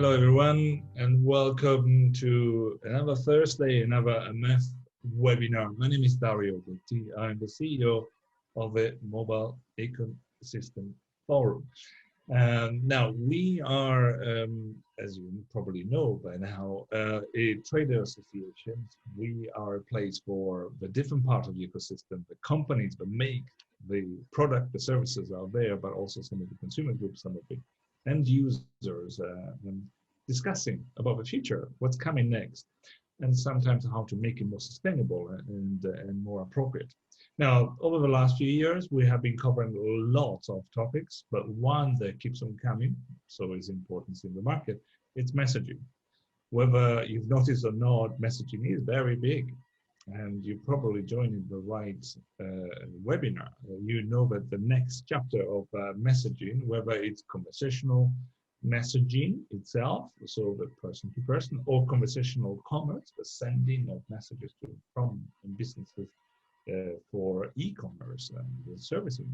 Hello everyone, and welcome to another Thursday, another MF webinar. My name is Dario Gutti. I'm the CEO of the Mobile Ecosystem Forum. Now, we are, as you probably know by now, a trader association. We are a place for the different parts of the ecosystem, the companies that make the product, the services out there, but also some of the consumer groups, some of the end users, discussing about the future, what's coming next, and sometimes how to make it more sustainable and more appropriate. Now, over the last few years, we have been covering lots of topics, but one that keeps on coming, so is importance in the market, it's messaging. Whether you've noticed or not, messaging is very big. And you probably joined the right webinar. You know that the next chapter of messaging, whether it's conversational messaging itself, so the person to person, or conversational commerce, the sending of messages to from businesses for e-commerce and servicing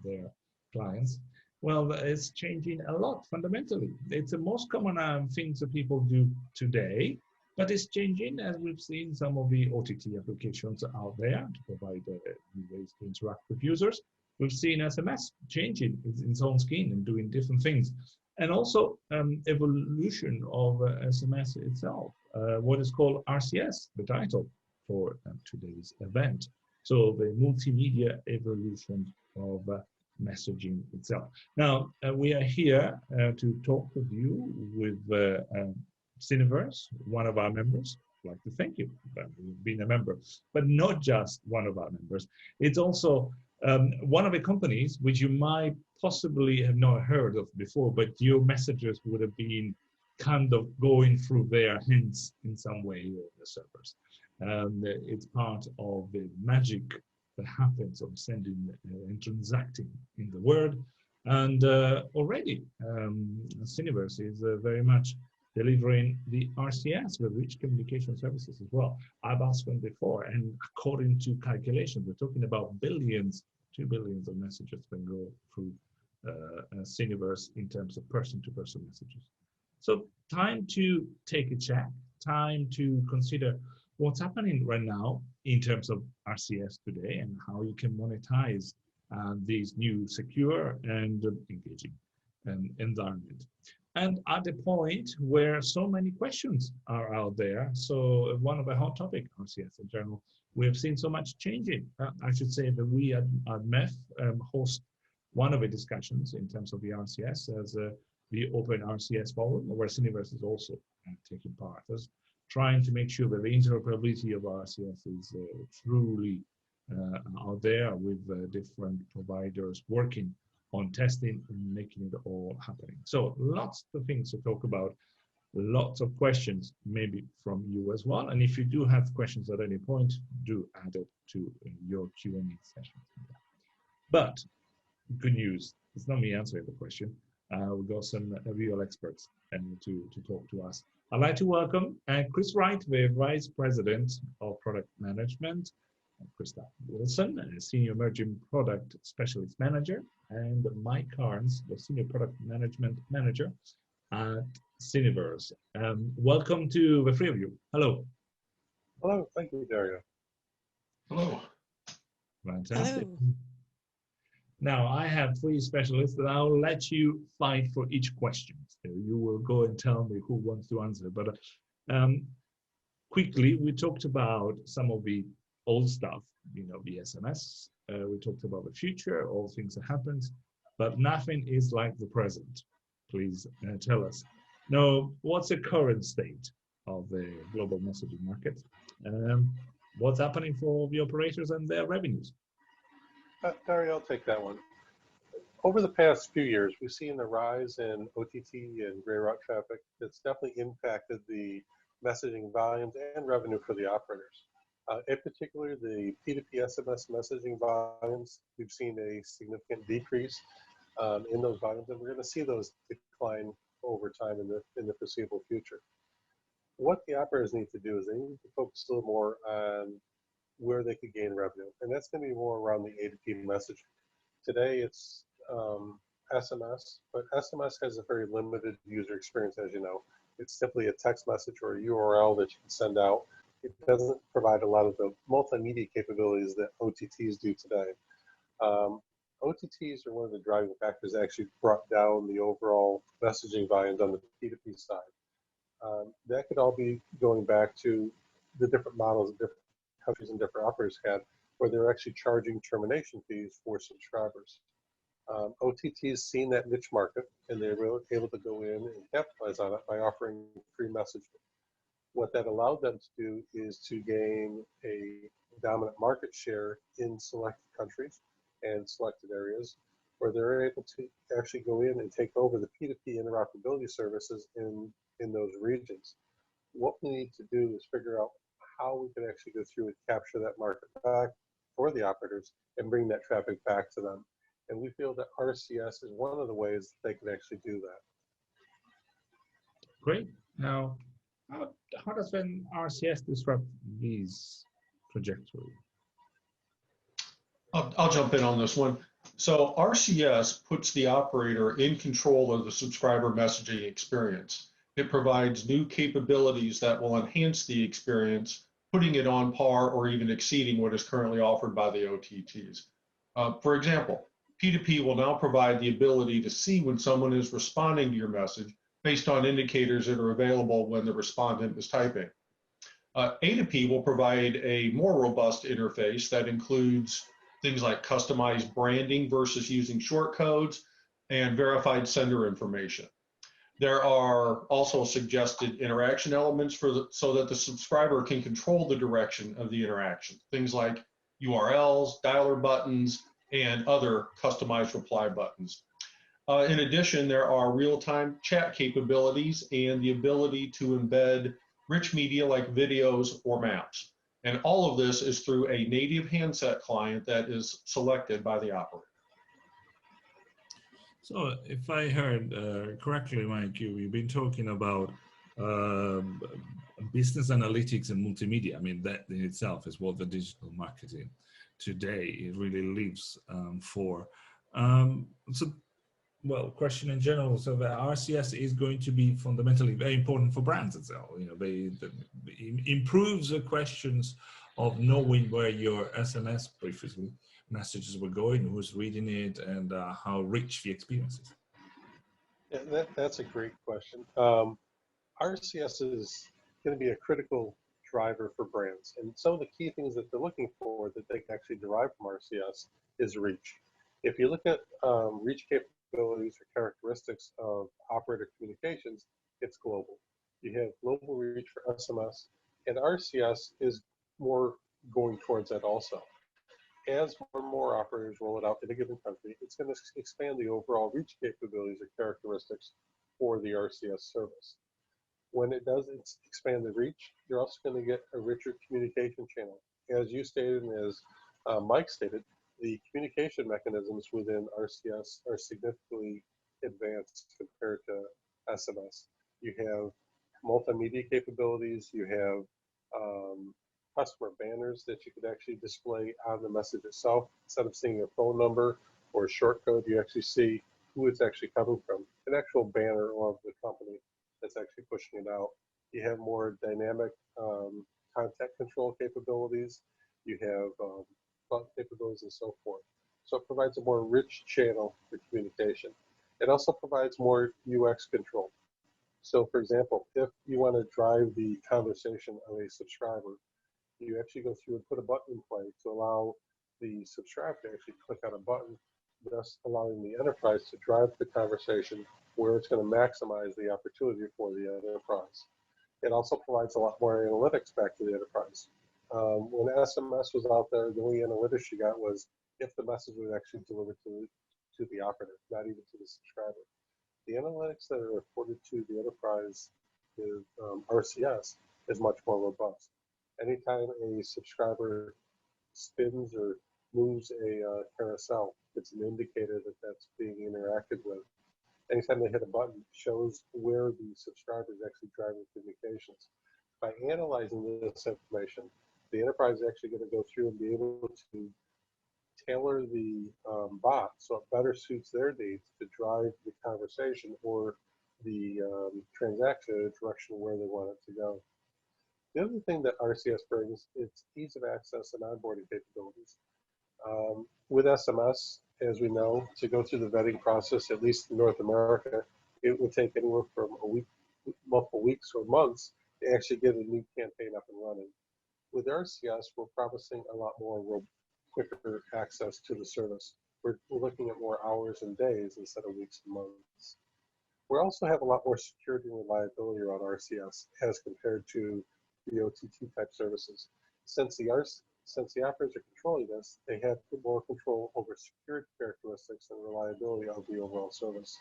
their clients, well, it's changing a lot fundamentally. It's the most common things that people do today. But it's changing, as we've seen some of the OTT applications out there to provide new ways to interact with users. We've seen SMS changing its own skin and doing different things. And also evolution of SMS itself, what is called RCS, the title for today's event. So the multimedia evolution of messaging itself. Now, we are here to talk with you with Syniverse, one of our members. I'd like to thank you for being a member, but not just one of our members. It's also one of the companies which you might possibly have not heard of before, but your messages would have been kind of going through their hands in some way in the servers. It's part of the magic that happens of sending and transacting in the world. And already Syniverse is very much delivering the RCS, the rich communication services as well. I've asked them before, and according to calculations, we're talking about billions, 2 billions of messages that go through Syniverse in terms of person-to-person messages. So time to take a check, time to consider what's happening right now in terms of RCS today and how you can monetize these new secure and engaging environment. And at the point where so many questions are out there, so one of the hot topic, RCS in general, we have seen so much changing. I should say that we at MEF host one of the discussions in terms of the RCS as the Open RCS Forum, where Syniverse is also taking part, as trying to make sure that the interoperability of RCS is truly out there with different providers working on testing and making it all happening. So lots of things to talk about, lots of questions maybe from you as well. And if you do have questions at any point, do add it to your Q&A session. But good news, it's not me answering the question. We've got some real experts to talk to us. I'd like to welcome Chris Wright, the Vice President of Product Management, Krista Wilson, Senior Emerging Product Specialist Manager, and Mike Carnes, the Senior Product Management Manager at Syniverse. Welcome to the three of you. Hello. Hello, thank you, Dario. Hello. Fantastic. Hello. Now, I have three specialists and I'll let you fight for each question. So you will go and tell me who wants to answer. But quickly, we talked about some of the old stuff, you know, the SMS. We talked about the future, all things that happened, but nothing is like the present. Please tell us. Now, what's the current state of the global messaging market? What's happening for the operators and their revenues? Dario, I'll take that one. Over the past few years, we've seen the rise in OTT and gray route traffic. It's definitely impacted the messaging volumes and revenue for the operators. In particular, the P2P SMS messaging volumes, we've seen a significant decrease in those volumes, and we're going to see those decline over time in the foreseeable future. What the operators need to do is they need to focus a little more on where they could gain revenue, and that's going to be more around the A2P messaging. Today, it's SMS, but SMS has a very limited user experience, as you know. It's simply a text message or a URL that you can send out. It doesn't provide a lot of the multimedia capabilities that OTTs do today. OTTs are one of the driving factors that actually brought down the overall messaging volumes on the P2P side. That could all be going back to the different models that different countries and different operators had, where they're actually charging termination fees for subscribers. OTTs seen that niche market, and they were able to go in and capitalize on it by offering free messaging. What that allowed them to do is to gain a dominant market share in selected countries and selected areas, where they're able to actually go in and take over the P2P interoperability services in those regions. What we need to do is figure out how we can actually go through and capture that market back for the operators and bring that traffic back to them. And we feel that RCS is one of the ways that they can actually do that. Great. Now, how does then RCS disrupt these trajectory? I'll jump in on this one. So RCS puts the operator in control of the subscriber messaging experience. It provides new capabilities that will enhance the experience, putting it on par or even exceeding what is currently offered by the OTTs. For example, P2P will now provide the ability to see when someone is responding to your message based on indicators that are available when the respondent is typing. A2P will provide a more robust interface that includes things like customized branding versus using short codes and verified sender information. There are also suggested interaction elements so that the subscriber can control the direction of the interaction. Things like URLs, dialer buttons, and other customized reply buttons. In addition, there are real-time chat capabilities and the ability to embed rich media like videos or maps. And all of this is through a native handset client that is selected by the operator. So if I heard correctly, Mike, you've been talking about business analytics and multimedia. I mean, that in itself is what the digital marketing today it really lives for. Well, question in general, so the RCS is going to be fundamentally very important for brands as well. You know, they improves the questions of knowing where your SMS previously messages were going, who's reading it, and how rich the experience is. Yeah, that's a great question. RCS is going to be a critical driver for brands, and some of the key things that they're looking for that they can actually derive from RCS is reach. If you look at reach capabilities or characteristics of operator communications, it's global. You have global reach for SMS, and RCS is more going towards that also. As more and more operators roll it out in a given country, it's going to expand the overall reach capabilities or characteristics for the RCS service. When it does expand the reach, you're also going to get a richer communication channel. As you stated and as Mike stated, the communication mechanisms within RCS are significantly advanced compared to SMS. You have multimedia capabilities, you have customer banners that you could actually display on the message itself. Instead of seeing a phone number or a short code, you actually see who it's actually coming from, an actual banner of the company that's actually pushing it out. You have more dynamic contact control capabilities. You have button capabilities and so forth. So it provides a more rich channel for communication. It also provides more UX control. So for example, if you want to drive the conversation of a subscriber, you actually go through and put a button in play to allow the subscriber to actually click on a button, thus allowing the enterprise to drive the conversation where it's going to maximize the opportunity for the enterprise. It also provides a lot more analytics back to the enterprise. When SMS was out there, the only analytics you got was if the message was actually delivered to the operator, not even to the subscriber. The analytics that are reported to the enterprise with RCS is much more robust. Anytime a subscriber spins or moves a carousel, it's an indicator that that's being interacted with. Anytime they hit a button, it shows where the subscriber is actually driving communications. By analyzing this information, the enterprise is actually going to go through and be able to tailor the bot so it better suits their needs to drive the conversation or the transaction in a direction where they want it to go. The other thing that RCS brings is ease of access and onboarding capabilities. With SMS, as we know, to go through the vetting process, at least in North America, it would take anywhere from a week, multiple weeks or months to actually get a new campaign up and running. With RCS, we're promising a lot more quicker access to the service. We're looking at more hours and days instead of weeks and months. We also have a lot more security and reliability around RCS as compared to the OTT type services. Since the operators are controlling this, they have more control over security characteristics and reliability of the overall service.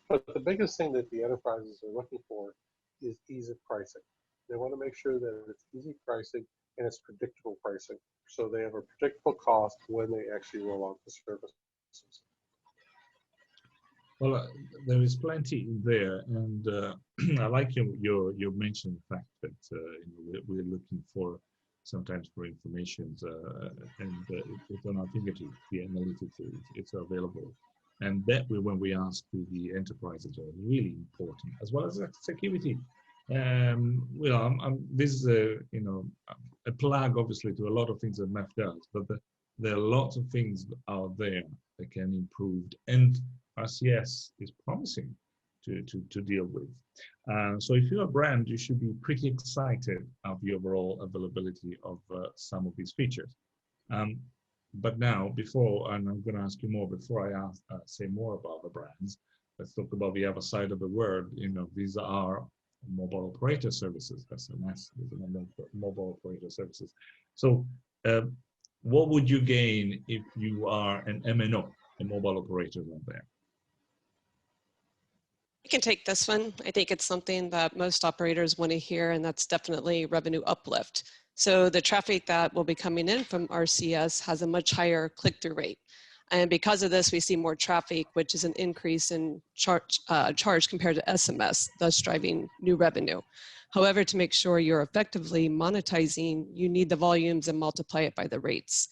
But the biggest thing that the enterprises are looking for is ease of pricing. They want to make sure that it's easy pricing and it's predictable pricing, so they have a predictable cost when they actually roll out the services. Well, there is plenty in there, and I like your mentioned fact that we're looking for sometimes for information, and it's on our fingertips. The analytics it's available, and that when we ask to the enterprises are really important, as well as security. This is a plug, obviously, to a lot of things that MEF does, but there are lots of things out there that can improve, and RCS is promising to deal with. So if you're a brand, you should be pretty excited of the overall availability of some of these features. But now, and I'm going to ask you more before I say more about the brands, let's talk about the other side of the word. These are mobile operator services. SMS is mobile operator services. So what would you gain if you are an MNO, a mobile operator out there? I can take this one. I think it's something that most operators want to hear, and that's definitely revenue uplift. So the traffic that will be coming in from RCS has a much higher click-through rate. And because of this, we see more traffic, which is an increase in charge compared to SMS, thus driving new revenue. However, to make sure you're effectively monetizing, you need the volumes and multiply it by the rates.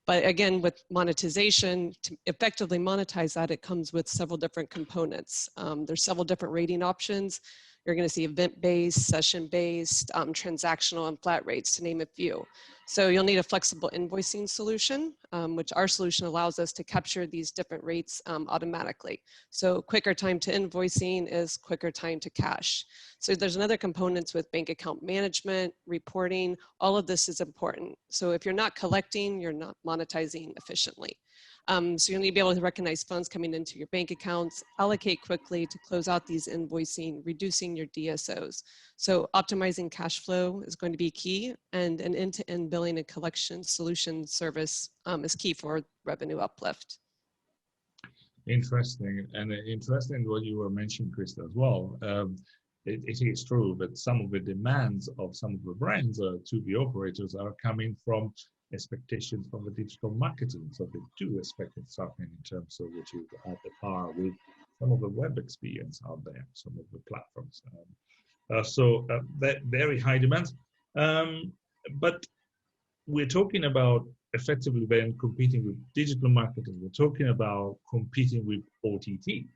But again, with monetization, to effectively monetize that, it comes with several different components. There's several different rating options. You're going to see event-based, session-based, transactional, and flat rates, to name a few. So you'll need a flexible invoicing solution, which our solution allows us to capture these different rates automatically. So quicker time to invoicing is quicker time to cash. So there's another components with bank account management, reporting. All of this is important. So if you're not collecting, you're not monetizing efficiently. So you'll need to be able to recognize funds coming into your bank accounts, allocate quickly to close out these invoicing, reducing your DSOs. So optimizing cash flow is going to be key, and an end-to-end billing and collection solution service is key for revenue uplift. Interesting, and interesting what you were mentioning, Krista, as well. It is true that some of the demands of some of the brands to the operators are coming from expectations from the digital marketing. So they do expect something in terms of which is at the par with some of the web experience out there, some of the platforms. That very high demands. But we're talking about effectively then competing with digital marketing. We're talking about competing with OTT.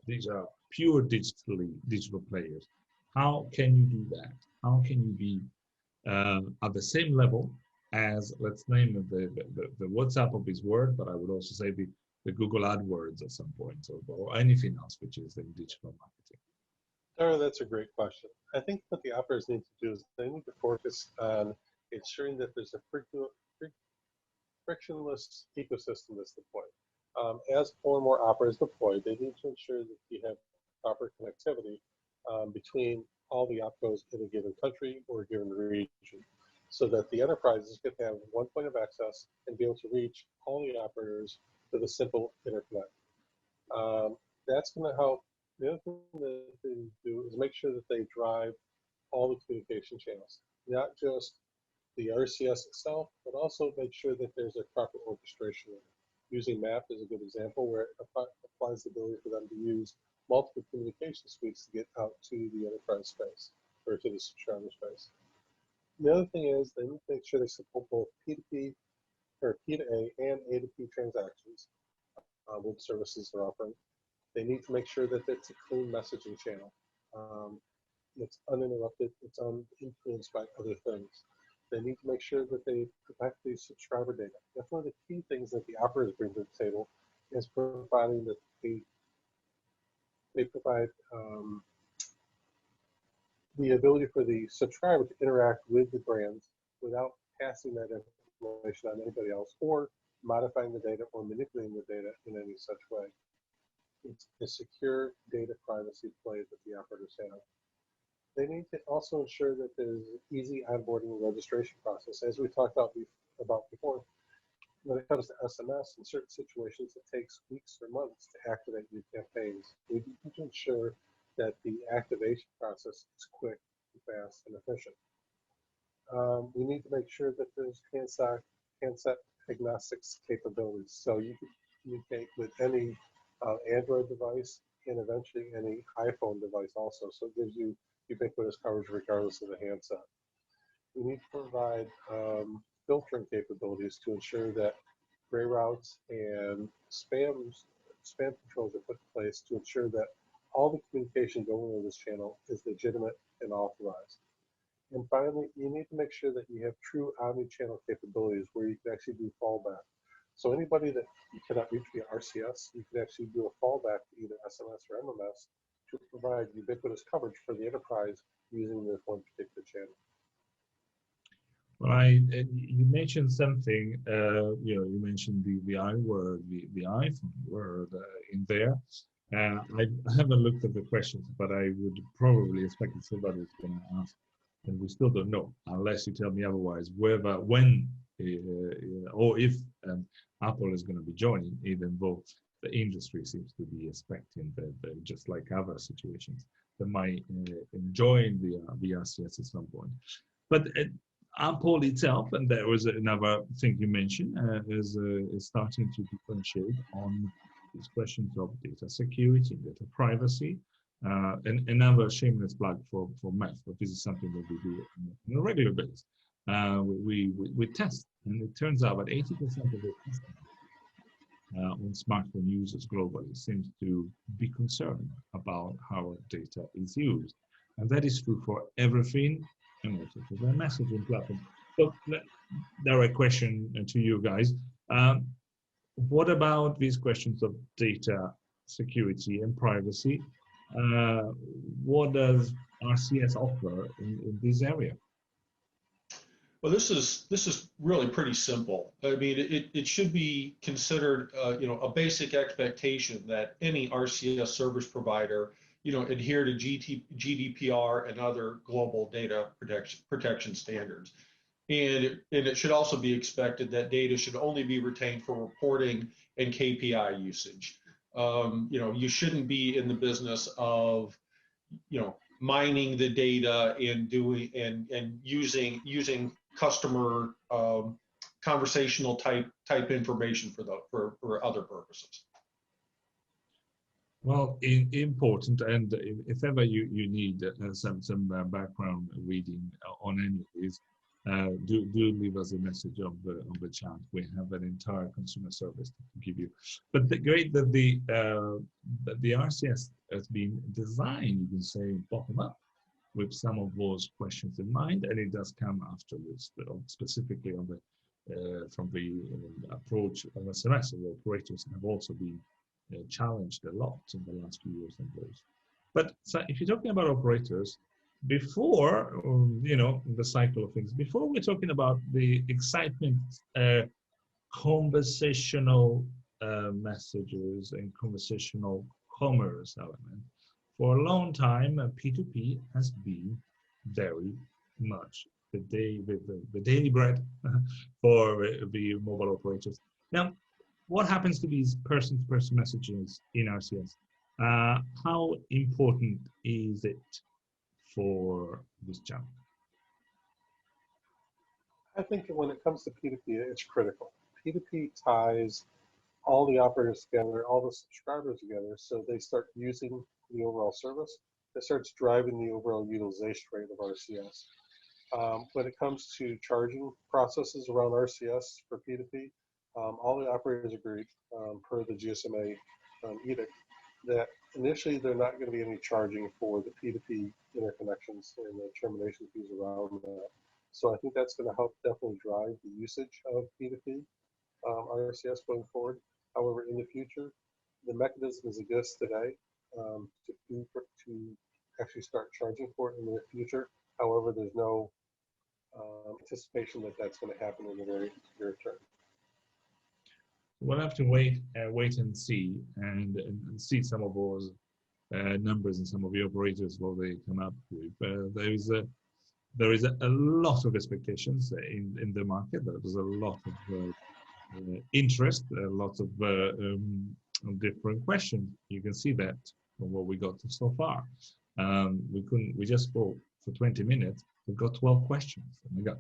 These are pure digital players. How can you do that? How can you be at the same level as, let's name it, the WhatsApp of this word, but I would also say the Google AdWords at some point, or anything else which is in digital marketing? Oh, that's a great question. I think what the operators need to do is they need to focus on ensuring that there's a frictionless ecosystem that's deployed. As more and more operators deploy, they need to ensure that you have proper connectivity between all the opcos in a given country or a given region, so that the enterprises can have one point of access and be able to reach all the operators with a simple interconnect. That's going to help. The other thing that they do is make sure that they drive all the communication channels, not just the RCS itself, but also make sure that there's a proper orchestration. Using MAP is a good example where it applies the ability for them to use multiple communication suites to get out to the enterprise space or to the subscriber space. The other thing is they need to make sure they support both P2P or P2A and A2P transactions with services they're offering. They need to make sure that it's a clean messaging channel. It's uninterrupted, it's uninfluenced by other things. They need to make sure that they protect the subscriber data. That's one of the key things that the operators bring to the table, is providing that they provide the ability for the subscriber to interact with the brands without passing that information on anybody else or modifying the data or manipulating the data in any such way. It's a secure data privacy play that the operators have. They need to also ensure that there's an easy onboarding and registration process. As we talked about before, when it comes to SMS, in certain situations, it takes weeks or months to activate new campaigns. We need to ensure that the activation process is quick, fast, and efficient. We need to make sure that there's handset agnostics capabilities. So you can communicate with any Android device and eventually any iPhone device also. So it gives you ubiquitous coverage regardless of the handset. We need to provide filtering capabilities to ensure that gray routes and spam controls are put in place to ensure that all the communication going over this channel is legitimate and authorized. And finally, you need to make sure that you have true omni-channel capabilities where you can actually do fallback. So anybody that you cannot reach via RCS, you can actually do a fallback to either SMS or MMS to provide ubiquitous coverage for the enterprise using this one particular channel. Right, and you mentioned something. You mentioned the I word, the iPhone word in there. I haven't looked at the questions, but I would probably expect that somebody's going to ask, and we still don't know unless you tell me otherwise. Whether, when, or if Apple is going to be joining, even though the industry seems to be expecting that just like other situations, they might join the RCS at some point. But Apple itself, and there was another thing you mentioned, is starting to differentiate on these questions of data security, data privacy, and another shameless plug for Meth, but this is something that we do on a regular basis. We test, and it turns out that 80% of the testing on smartphone users globally seems to be concerned about how data is used. And that is true for everything, and also for their messaging platform. So direct question to you guys. What about these questions of data security and privacy? What does RCS offer in this area? Well, this is really pretty simple. I mean, it should be considered, a basic expectation that any RCS service provider, adhere to GDPR and other global data protection standards. And it should also be expected that data should only be retained for reporting and KPI usage. You shouldn't be in the business of, mining the data and doing and using customer conversational type information for other purposes. Well, important, and if ever you need some background reading on any of these, do leave us a message on the chat. We have an entire consumer service to give you. But great that the RCS has been designed, you can say, bottom up, with some of those questions in mind, and it does come afterwards, specifically on the from the approach of SMS. The operators have also been challenged a lot in the last few years on those. But so if you're talking about operators, before, the cycle of things, before we're talking about the excitement, conversational messages and conversational commerce element, for a long time, P2P has been very much the daily bread for the mobile operators. Now, what happens to these person-to-person messages in RCS? How important is it for this channel? I think that when it comes to P2P, it's critical. P2P ties all the operators together, all the subscribers together, so they start using the overall service. It starts driving the overall utilization rate of RCS. When it comes to charging processes around RCS for P2P, all the operators agreed, per the GSMA edict, that initially they're not going to be any charging for the P2P interconnections and the termination fees around that. So I think that's going to help definitely drive the usage of P2P RCS going forward. However, in the future, the mechanisms exist today to actually start charging for it in the future. However, there's no anticipation that that's going to happen in the very near term. We'll have to wait and see, and see some of those numbers and some of the operators what they come up with. There is a lot of expectations in the market. There's a lot of interest, a lot of different questions. You can see that from what we got so far. We just spoke for 20 minutes. We've got 12 questions. Oh my God.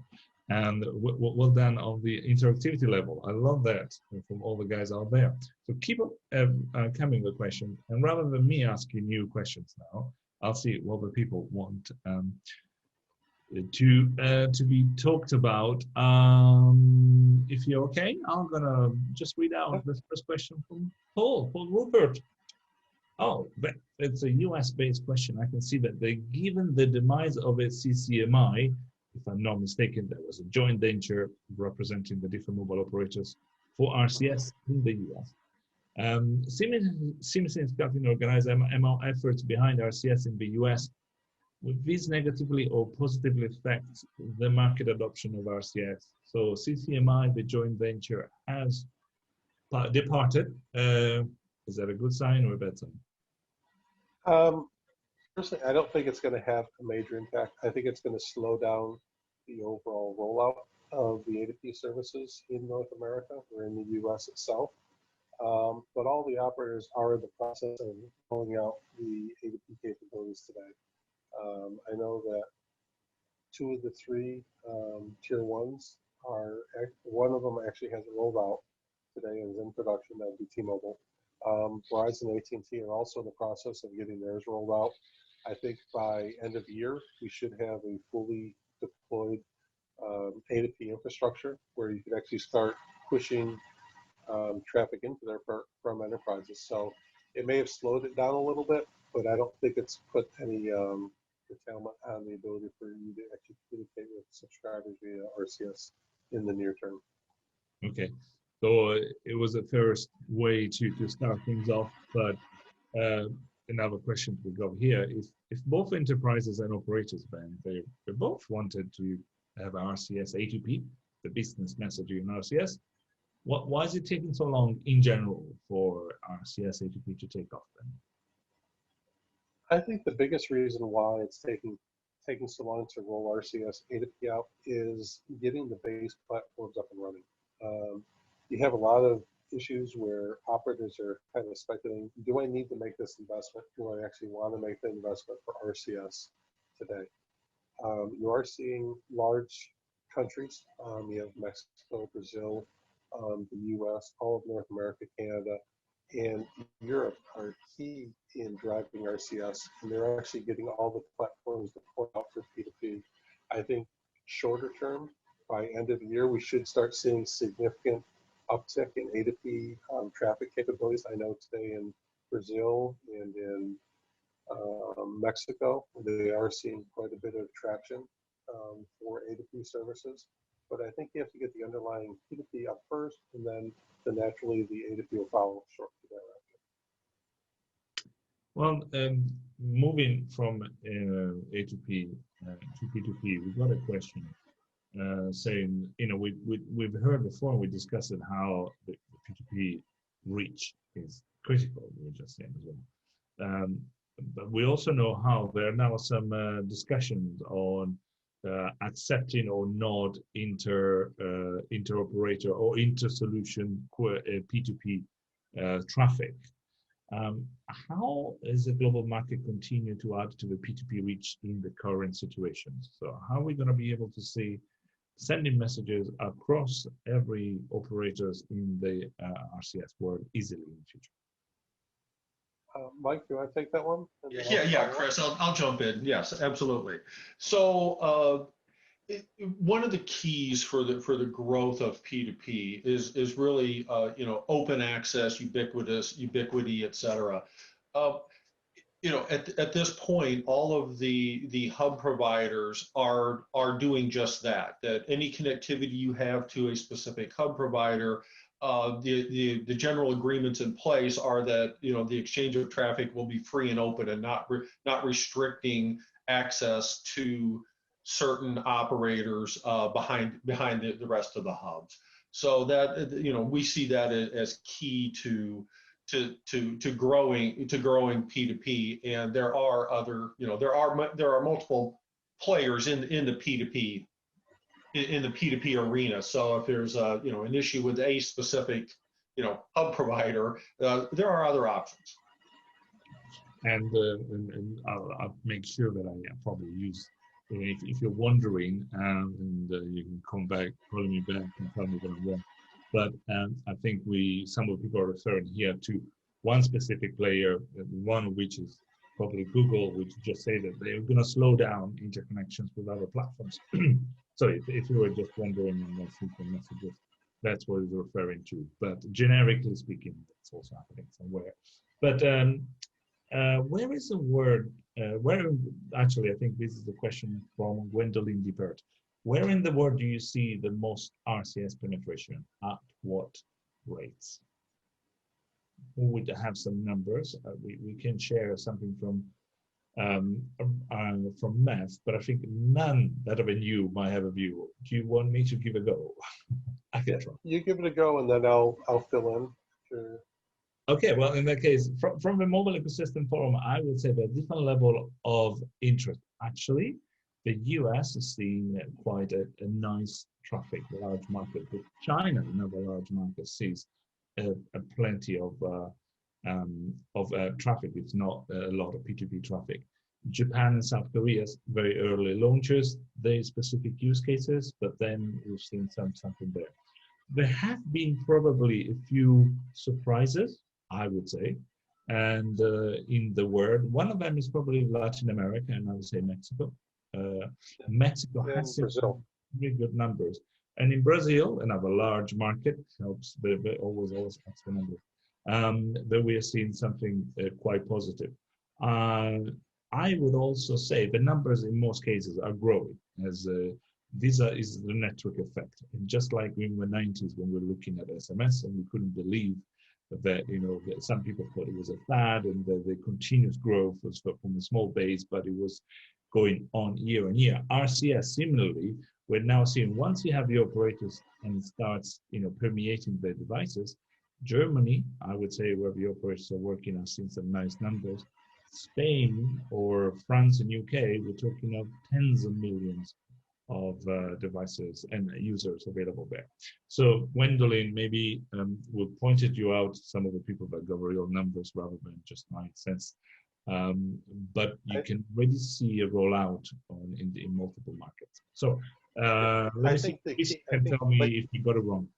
And well done on the interactivity level. I love that from all the guys out there. So keep coming with questions. And rather than me asking you questions now, I'll see what the people want to be talked about. If you're okay, I'm gonna just read out the first question from Paul Rupert. Oh, it's a US-based question. I can see that given the demise of its CCMI, if I'm not mistaken, there was a joint venture representing the different mobile operators for RCS in the US. Siemens is starting to organize ML efforts behind RCS in the US. Would this negatively or positively affect the market adoption of RCS? So CCMI, the joint venture, has departed. Is that a good sign or a bad sign? Personally, I don't think it's going to have a major impact. I think it's going to slow down the overall rollout of the A2P services in North America or in the US itself. But all the operators are in the process of rolling out the A2P capabilities today. I know that 2 of the 3 tier 1s one of them actually hasn't rolled out today and is in production. That would be T-Mobile. Verizon and AT&T are also in the process of getting theirs rolled out. I think by end of year, we should have a fully deployed A2P infrastructure where you could actually start pushing traffic into there from enterprises. So it may have slowed it down a little bit, but I don't think it's put any curtailment on the ability for you to actually communicate with subscribers via RCS in the near term. Okay, so it was a first way to start things off, but another question we got here is if both enterprises and operators, Ben, they both wanted to have RCS A2P, the business messaging in RCS, why is it taking so long in general for RCS A2P to take off then? I think the biggest reason why it's taking so long to roll RCS A2P out is getting the base platforms up and running. You have a lot of issues where operators are kind of speculating, do I need to make this investment? Do I actually want to make the investment for RCS today? You are seeing large countries, you have Mexico, Brazil, the US, all of North America, Canada, and Europe are key in driving RCS, and they're actually getting all the platforms deployed out for P2P. I think shorter term, by end of the year, we should start seeing significant uptick in A2P traffic capabilities. I know today in Brazil and in Mexico, they are seeing quite a bit of traction for A2P services. But I think you have to get the underlying P2P up first, and then naturally the A2P will follow shortly thereafter. Well, moving from A2P to P2P, we got a question saying, we've heard before, we discussed it, how the P2P reach is critical, we were just saying as well. But we also know how there are now some discussions on accepting or not inter-operator or inter-solution P2P traffic. How is the global market continue to add to the P2P reach in the current situations? So how are we going to be able to see sending messages across every operators in the RCS world easily in the future? Mike, do you want to take that one? Yeah, Chris, I'll jump in. Yes, absolutely. So One of the keys for the growth of P2P is really open access, ubiquity, et cetera. At this point, all of the hub providers are doing just that. That any connectivity you have to a specific hub provider, the general agreements in place are that the exchange of traffic will be free and open and not restricting access to certain operators behind the rest of the hubs. So that we see that as key to growing P2P, and there are other there are multiple players in the P2P arena. So if there's an issue with a specific hub provider, there are other options. And I'll make sure that I probably use, if you're wondering, and you can come back, call me back and tell me that I'm wrong. But I think some of the people are referring here to one specific player, one of which is probably Google, which just say that they're going to slow down interconnections with other platforms. So if you were just wondering on that simple messages, that's what it's referring to. But generically speaking, that's also happening somewhere. But where is the word? Actually, I think this is the question from Gwendolyn Dippert. Where in the world do you see the most RCS penetration? At what rates? Who would have some numbers? We can share something from Math, but I think none better than you might have a view. Do you want me to give a go? I can try. You give it a go, and then I'll fill in. Sure. Okay, well, in that case, from the mobile ecosystem forum, I would say that different level of interest. Actually, the US is seeing quite a nice traffic, large market. But China, another large market, sees plenty of traffic. It's not a lot of P2P traffic. Japan and South Korea, very early launches, their specific use cases, but then we've seen something there. There have been probably a few surprises, I would say, and in the world, one of them is probably Latin America, and I would say Mexico. Mexico has some very good numbers, and in Brazil, another large market, helps, but always helps the numbers. That we are seeing something quite positive. I would also say the numbers in most cases are growing, as is the network effect. And just like in the 90s when we were looking at SMS and we couldn't believe that, that some people thought it was a fad, and the continuous growth was from a small base, but it was going on year. RCS, similarly, we're now seeing, once you have the operators and it starts, permeating their devices, Germany, I would say, where the operators are working, I've seen some nice numbers. Spain or France and UK, we're talking of tens of millions of devices and users available there. So Gwendolyn, maybe we pointed you out some of the people that got real numbers rather than just my sense. But you can already see a rollout in multiple markets. So let me see if you can tell me if you got it wrong.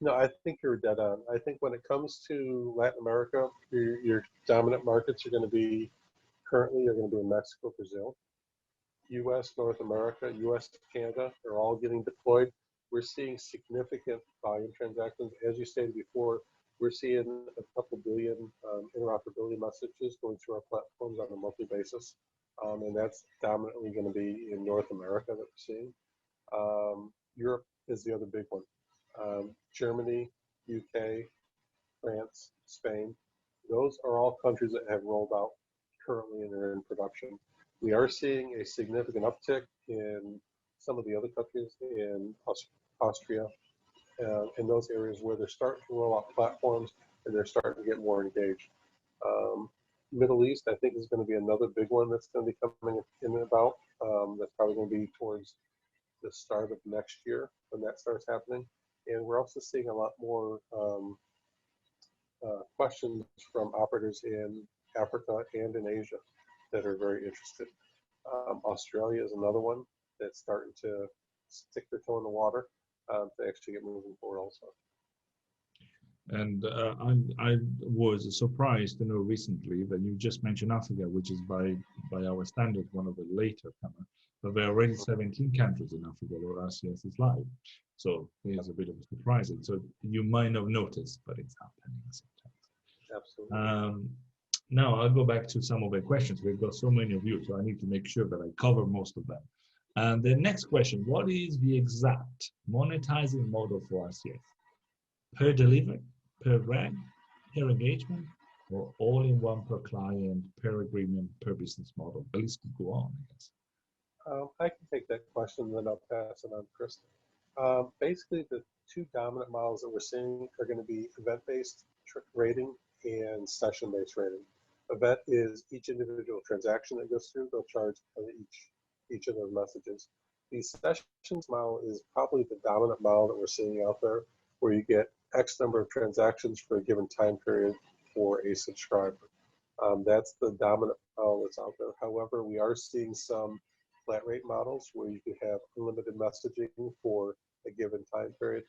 No, I think you're dead on. I think when it comes to Latin America, your dominant markets are going to be in Mexico, Brazil, U.S., North America, U.S., Canada are all getting deployed. We're seeing significant volume transactions. As you stated before, we're seeing a couple billion interoperability messages going through our platforms on a monthly basis. And that's dominantly going to be in North America that we're seeing. Europe is the other big one. Germany, UK, France, Spain, those are all countries that have rolled out currently and are in production. We are seeing a significant uptick in some of the other countries, in Austria, in those areas where they're starting to roll out platforms and they're starting to get more engaged. Middle East, I think, is going to be another big one that's going to be coming in and about. That's probably going to be towards the start of next year when that starts happening. And we're also seeing a lot more questions from operators in Africa and in Asia that are very interested. Australia is another one that's starting to stick their toe in the water to actually get moving forward also. And I was surprised to know recently that you just mentioned Africa, which is by our standards one of the later comers. But there are already 17 countries in Africa where RCS is live. So here's a bit of a surprise. So you might not notice, but it's happening sometimes. Absolutely. Now I'll go back to some of the questions. We've got so many of you, so I need to make sure that I cover most of them. And the next question, what is the exact monetizing model for RCS? Per delivery, per reg, per engagement, or all in one per client, per agreement, per business model? The list could go on, I guess. I can take that question, and then I'll pass it on to Krista. Basically, the two dominant models that we're seeing are going to be event-based rating and session-based rating. Event is each individual transaction that goes through. They'll charge on each of those messages. The sessions model is probably the dominant model that we're seeing out there, where you get X number of transactions for a given time period for a subscriber. That's the dominant model that's out there. However, we are seeing some flat rate models where you can have unlimited messaging for a given time period.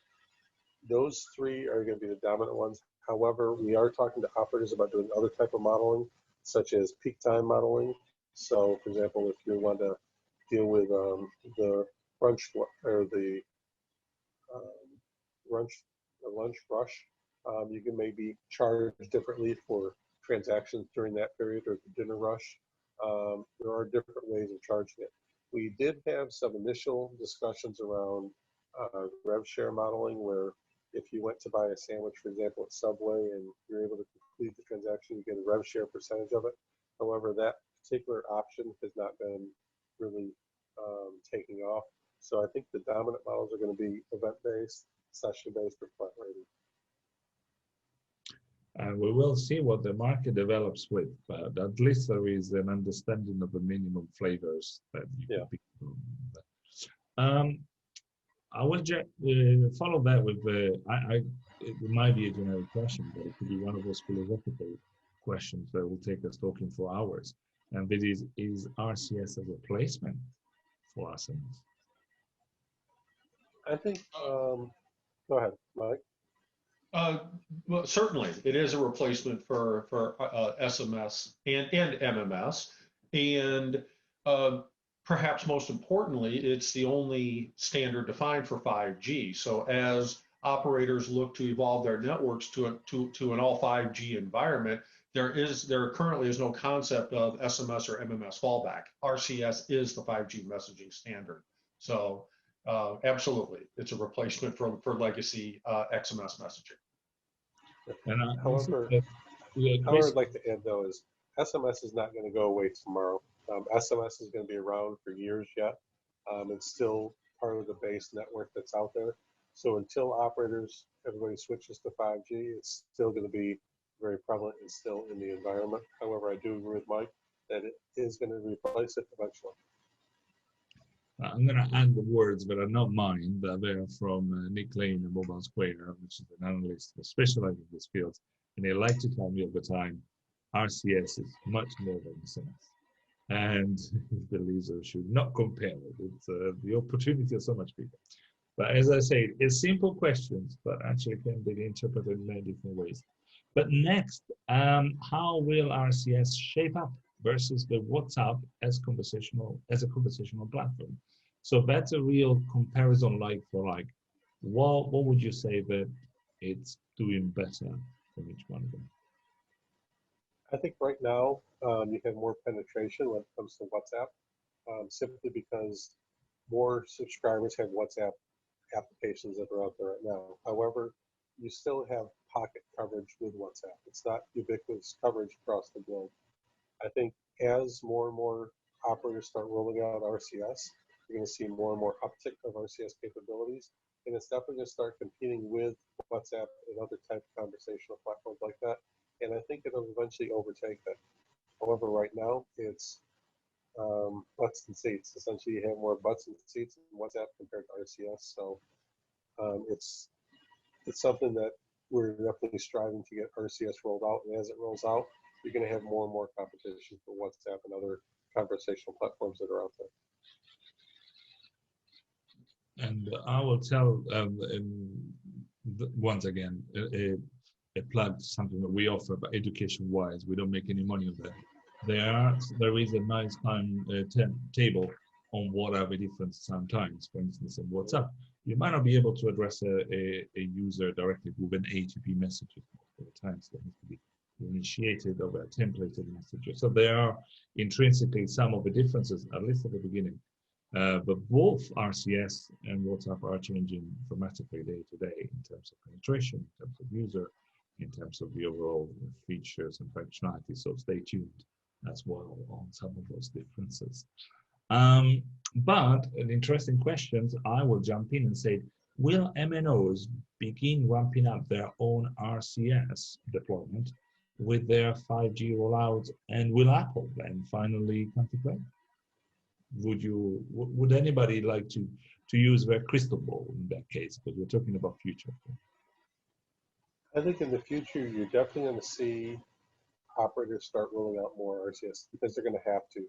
Those three are going to be the dominant ones. However, we are talking to operators about doing other type of modeling, such as peak time modeling. So, for example, if you want to deal with the lunch or the lunch rush, you can maybe charge differently for transactions during that period, or the dinner rush. There are different ways of charging it. We did have some initial discussions around rev share modeling, where if you went to buy a sandwich, for example, at Subway, and you're able to complete the transaction, you get a rev share percentage of it. However, that particular option has not been really taking off. So I think the dominant models are going to be event-based, session-based, or flat rating. And we will see what the market develops with, but at least there is an understanding of the minimum flavors that you can pick from. I will follow that with it might be a generic question, but it could be one of those philosophical questions that will take us talking for hours. And this is RCS a replacement for SMS? I think, go ahead, Mike. Well, certainly, it is a replacement for SMS and MMS, and perhaps most importantly, it's the only standard defined for 5G. So as operators look to evolve their networks to an all 5G environment, there currently is no concept of SMS or MMS fallback. RCS is the 5G messaging standard. So absolutely, it's a replacement for legacy XMS messaging. However, I'd like to add though is SMS is not going to go away tomorrow. SMS is going to be around for years yet. It's still part of the base network that's out there. So until everybody switches to 5G, it's still going to be very prevalent and still in the environment. However, I do agree with Mike that it is going to replace it eventually. I'm going to add the words that are not mine, but they're from Nick Lane at Mobile Square, which is an analyst who specializes in this field. And they like to tell me all the time, RCS is much more than SMS. And the user should not compare it. It's the opportunity is so much bigger. But as I say, it's simple questions, but actually can be interpreted in many different ways. But next, how will RCS shape up versus the WhatsApp as a conversational platform? So that's a real comparison like for like. What would you say that it's doing better from each one of them? I think right now you have more penetration when it comes to WhatsApp, simply because more subscribers have WhatsApp applications that are out there right now. However, you still have pocket coverage with WhatsApp. It's not ubiquitous coverage across the globe. I think as more and more operators start rolling out RCS, you're going to see more and more uptick of RCS capabilities, and it's definitely going to start competing with WhatsApp and other type of conversational platforms like that. And I think it'll eventually overtake that. However, right now it's butts and seats. Essentially, you have more butts and seats in WhatsApp compared to RCS. So it's something that we're definitely striving to get RCS rolled out. And as it rolls out, you're going to have more and more competition for WhatsApp and other conversational platforms that are out there. And I will tell once again, a plug to something that we offer, but education-wise, we don't make any money on that. There is a nice table on what are the different sometimes. For instance, in WhatsApp, you might not be able to address a user directly with an A2P message. At times, that has to be initiated over a templated message. So there are intrinsically some of the differences, at least at the beginning. But both RCS and WhatsApp are changing dramatically day to day in terms of penetration, in terms of user, in terms of the overall features and functionality. So stay tuned as well on some of those differences. But an interesting question, I will jump in and say, will MNOs begin ramping up their own RCS deployment with their 5G rollouts, and will Apple then finally come to play? Would anybody like to use their crystal ball in that case, because we're talking about future? I think in the future, you're definitely going to see operators start rolling out more RCS because they're going to have to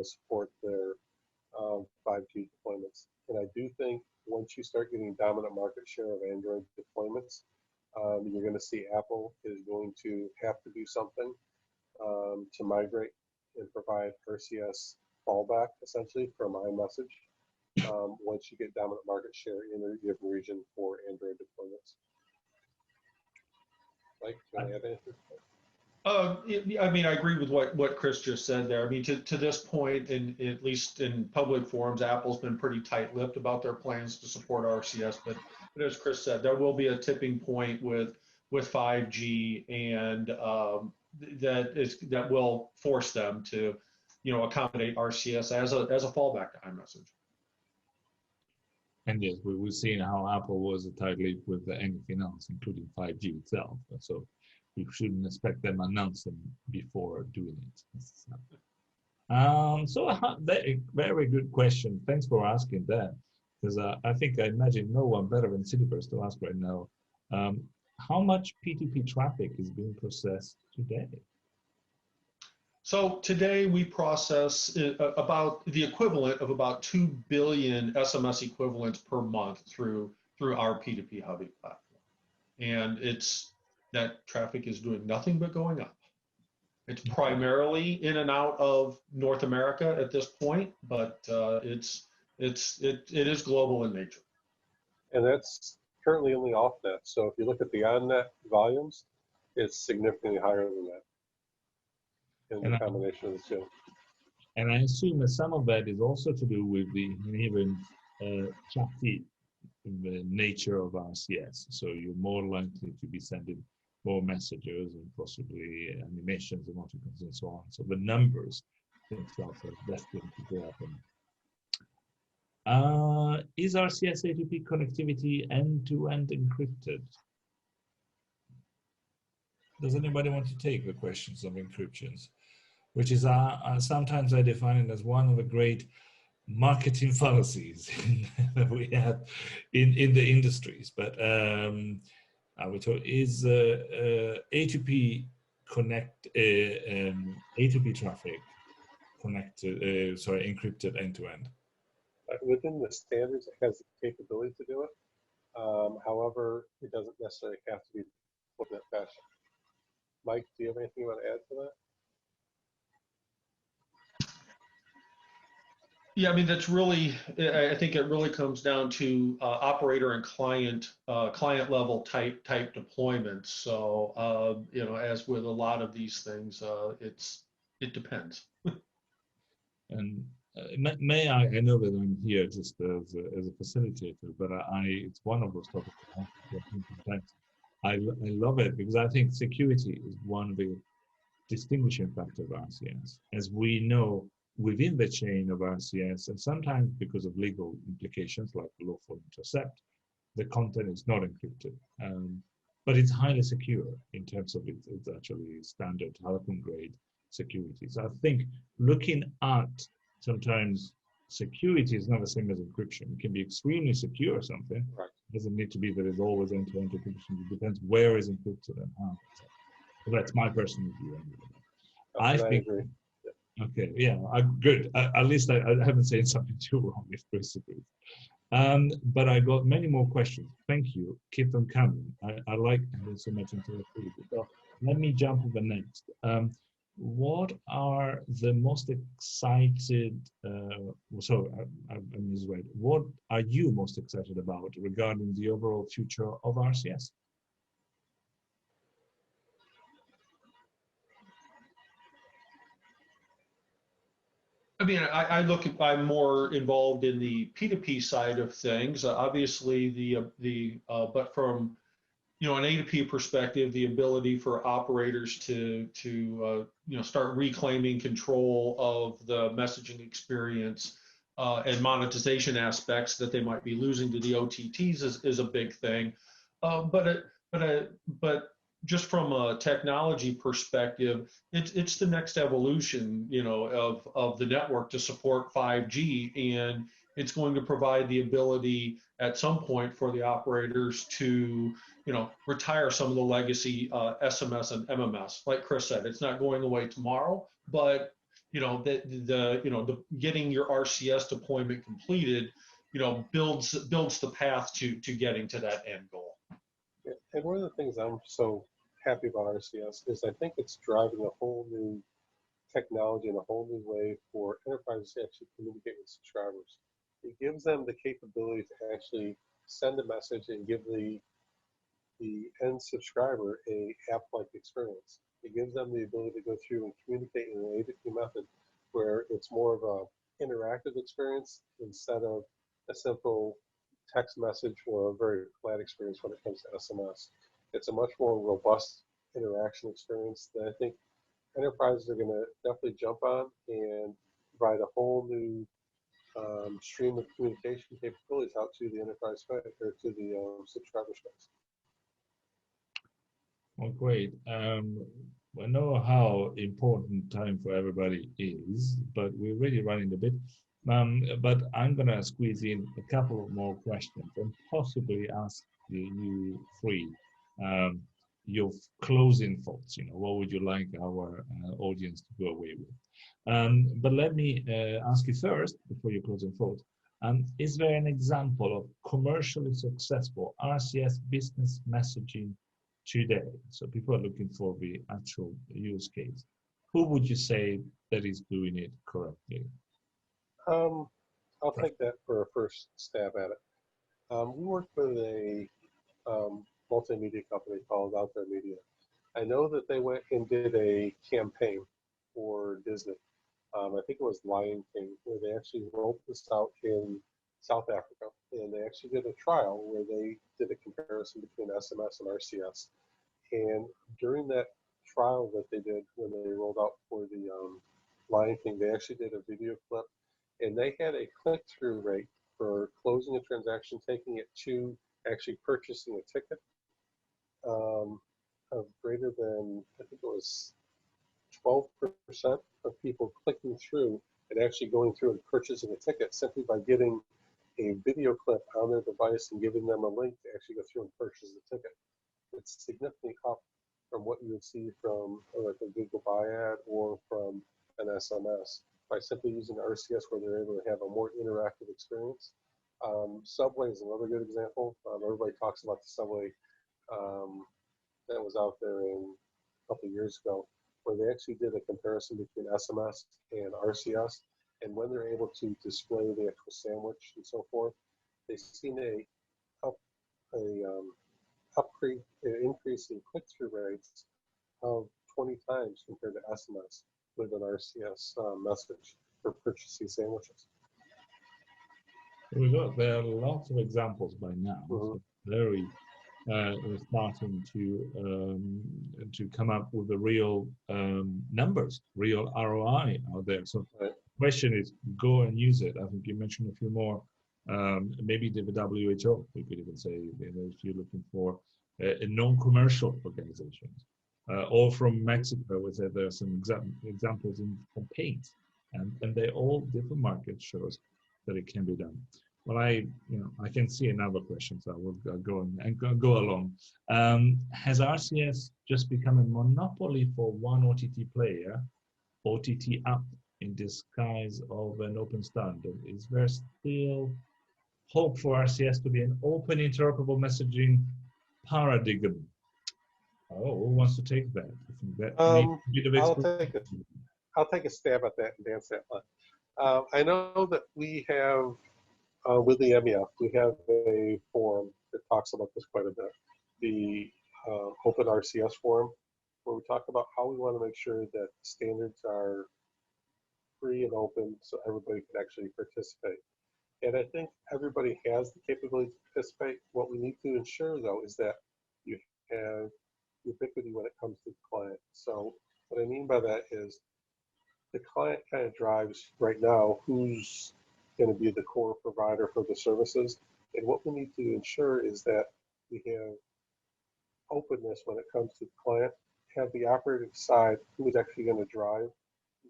support their 5G deployments. And I do think once you start getting dominant market share of Android deployments, you're going to see Apple is going to have to do something to migrate and provide RCS fallback essentially from iMessage once you get dominant market share in a given region for Android deployments. Mike, can I add anything? I mean, I agree with what Chris just said there. I mean, to this point, at least in public forums, Apple's been pretty tight-lipped about their plans to support RCS. But as Chris said, there will be a tipping point with 5G, and that will force them to, accommodate RCS as a fallback to iMessage. And yes, we've seen how Apple was a tight leap with anything else, including 5G itself. So you shouldn't expect them announcing before doing it. So very good question. Thanks for asking that, because I imagine no one better than Syniverse to ask right now. How much P2P traffic is being processed today? So today we process about the equivalent of about 2 billion SMS equivalents per month through our P2P Hubby platform. And that traffic is doing nothing but going up. It's primarily in and out of North America at this point, but it is global in nature. And that's currently only off-net. So if you look at the on-net volumes, it's significantly higher than that. In the combination of the two. And I assume that some of that is also to do with the inherent chatty nature of RCS. So you're more likely to be sending more messages and possibly animations, emoticons, and so on. So the numbers themselves are destined to go up. Is RCS A2P connectivity end-to-end encrypted? Does anybody want to take the questions of encryptions? Which is sometimes I define it as one of the great marketing fallacies that we have in the industries. But I would talk, is A2P A2P traffic encrypted end to end? Within the standards, it has the capability to do it. However, it doesn't necessarily have to be put in that fashion. Mike, do you have anything you want to add to that? Yeah, I mean, that's really, I think it really comes down to operator and client level type deployments. So, as with a lot of these things, it depends. And may I know that I'm here just as a facilitator, but it's one of those topics that sometimes I love it, because I think security is one of the distinguishing factors of RCS. As we know, within the chain of RCS, and sometimes because of legal implications like lawful intercept, the content is not encrypted, but it's highly secure in terms of it's actually standard telecom grade security. So I think looking at sometimes security is not the same as encryption. It can be extremely secure or something. Right. It doesn't need to be that it's always end-to-end encryption. It depends where is encrypted and how. So that's my personal view. I think. Agree. Okay, yeah, good. At least I haven't said something too wrong, if Chris agrees. But I got many more questions. Thank you. Keep them coming. I like having so much interactivity. So let me jump to the next. What are the most excited, I misread. What are you most excited about regarding the overall future of RCS? I mean, I'm more involved in the P2P side of things. Obviously, but from an A2P perspective, the ability for operators to start reclaiming control of the messaging experience and monetization aspects that they might be losing to the OTTs is a big thing. But just from a technology perspective, it's the next evolution, of the network to support 5G, and it's going to provide the ability at some point for the operators to, retire some of the legacy SMS and MMS. Like Chris said, it's not going away tomorrow, but the getting your RCS deployment completed, builds the path to getting to that end goal. And one of the things I'm so happy about RCS is I think it's driving a whole new technology and a whole new way for enterprises to actually communicate with subscribers. It gives them the capability to actually send a message and give the end subscriber a app-like experience. It gives them the ability to go through and communicate in an A2P method where it's more of an interactive experience instead of a simple text message or a very flat experience when it comes to SMS. It's a much more robust interaction experience that I think enterprises are going to definitely jump on and provide a whole new stream of communication capabilities out to the enterprise space or to the subscriber space. Well, great. I know how important time for everybody is, but we're really running a bit. But I'm going to squeeze in a couple of more questions and possibly ask you three your closing thoughts. What would you like our audience to go away with? But let me ask you first, before your closing thoughts, is there an example of commercially successful RCS business messaging today? So people are looking for the actual use case. Who would you say that is doing it correctly? I'll take that for a first stab at it. We worked with a multimedia company called Out There Media. I know that they went and did a campaign for Disney. I think it was Lion King, where they actually rolled this out in South Africa, and they actually did a trial where they did a comparison between SMS and RCS. And during that trial that they did when they rolled out for the Lion King, they actually did a video clip, and they had a click-through rate for closing a transaction, taking it to actually purchasing a ticket of greater than, I think it was 12% of people clicking through and actually going through and purchasing a ticket simply by getting a video clip on their device and giving them a link to actually go through and purchase the ticket. It's significantly up from what you would see from like a Google Buy ad or from an SMS by simply using RCS, where they're able to have a more interactive experience. Subway is another good example. Everybody talks about the Subway that was out there a couple of years ago, where they actually did a comparison between SMS and RCS, and when they're able to display the actual sandwich and so forth, they've seen an increase in click-through rates of 20 times compared to SMS with an RCS message for purchasing sandwiches. There are lots of examples by now. Mm-hmm. So very starting to come up with the real numbers, real ROI out there. So the question is, go and use it. I think you mentioned a few more. Maybe the WHO, we could even say, if you're looking for a non-commercial organizations. Or from Mexico, we said there are some examples in campaigns, and they all different markets shows that it can be done. Well, I can see another question, so I will go along. Has RCS just become a monopoly for one OTT player, OTT app in disguise of an open standard? Is there still hope for RCS to be an open interoperable messaging paradigm. Oh, who wants to take that? I think that needs a bit of I'll take a stab at that and dance that line. I know that we have, with the MEF, we have a forum that talks about this quite a bit. The Open RCS forum, where we talk about how we want to make sure that standards are free and open so everybody can actually participate. And I think everybody has the capability to participate. What we need to ensure, though, is that you have ubiquity when it comes to the client. So what I mean by that is the client kind of drives right now who's going to be the core provider for the services. And what we need to ensure is that we have openness when it comes to the client, have the operating side who is actually going to drive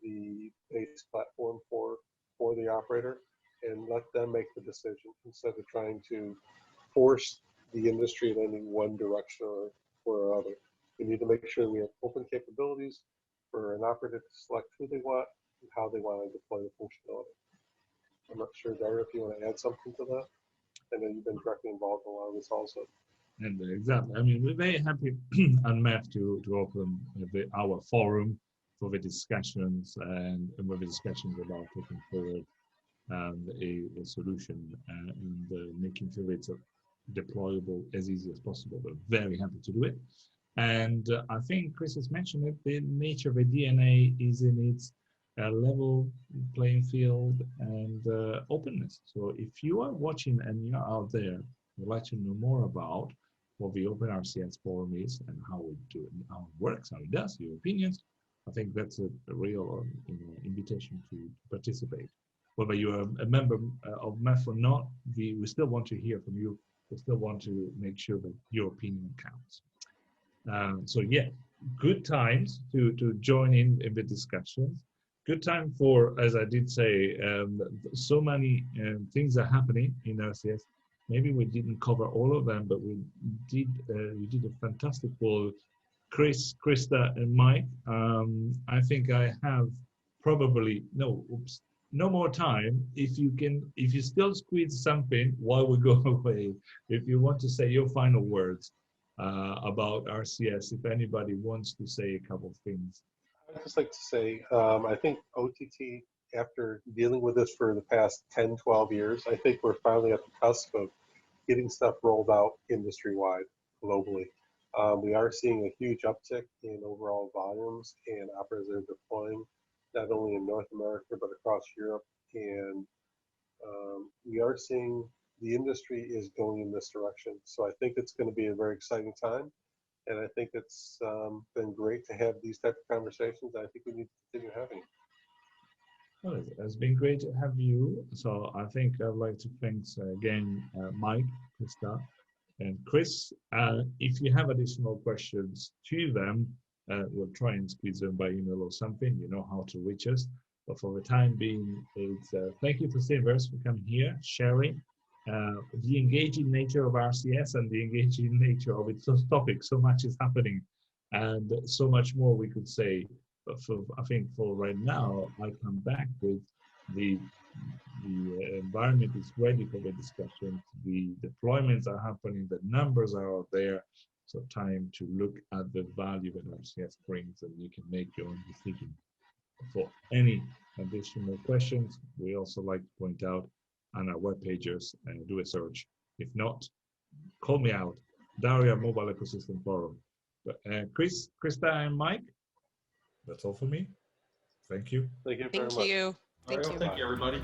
the base platform for the operator, and let them make the decision instead of trying to force the industry in any one direction or other. We need to make sure we have open capabilities for an operator to select who they want and how they want to deploy the functionality. I'm not sure, Dario, if you want to add something to that. I know you've been directly involved in a lot of this also. And exactly. I mean, we're very happy on MEF to open our forum for the discussions and with the discussions about putting forward a solution and making sure it's deployable as easy as possible. We're very happy to do it. And I think Chris has mentioned it, the nature of the DNA is in its level playing field and openness. So if you are watching and you're out there, would like to know more about what the Open RCS forum is and how we do it, how it works, how it does, your opinions, I think that's a real invitation to participate. Whether you're a member of MEF or not, we still want to hear from you. We still want to make sure that your opinion counts. So yeah, good times to join in the discussions. Good time for, as I did say, so many things are happening in RCS. Maybe we didn't cover all of them, but we did a fantastic call. Chris, Krista, and Mike. I think I have probably no more time. If you still squeeze something while we go away, if you want to say your final words about RCS, if anybody wants to say a couple of things. I'd just like to say, I think OTT, after dealing with this for the past 10, 12 years, I think we're finally at the cusp of getting stuff rolled out industry-wide, globally. We are seeing a huge uptick in overall volumes, and operators are deploying not only in North America, but across Europe. And we are seeing the industry is going in this direction. So I think it's going to be a very exciting time. And I think it's been great to have these type of conversations. I think we need to continue having it. Well, it's been great to have you. So I think I'd like to thank again Mike, Krista, and Chris. If you have additional questions to them, we'll try and squeeze them by email or something. You know how to reach us. But for the time being, it's thank you to Syniverse for coming here, sharing the engaging nature of RCS and the engaging nature of its topic. So much is happening, and so much more we could say. But I think for right now, I come back with the environment is ready for the discussion. The deployments are happening. The numbers are out there. So time to look at the value that RCS brings, and you can make your own decision. For any additional questions, we also like to point out on our web pages and do a search. If not, call me out. Dario Mobile Ecosystem Forum. But, Chris, Krista, and Mike. That's all for me. Thank you. Thank you very much. Thank you. Thank you, everybody.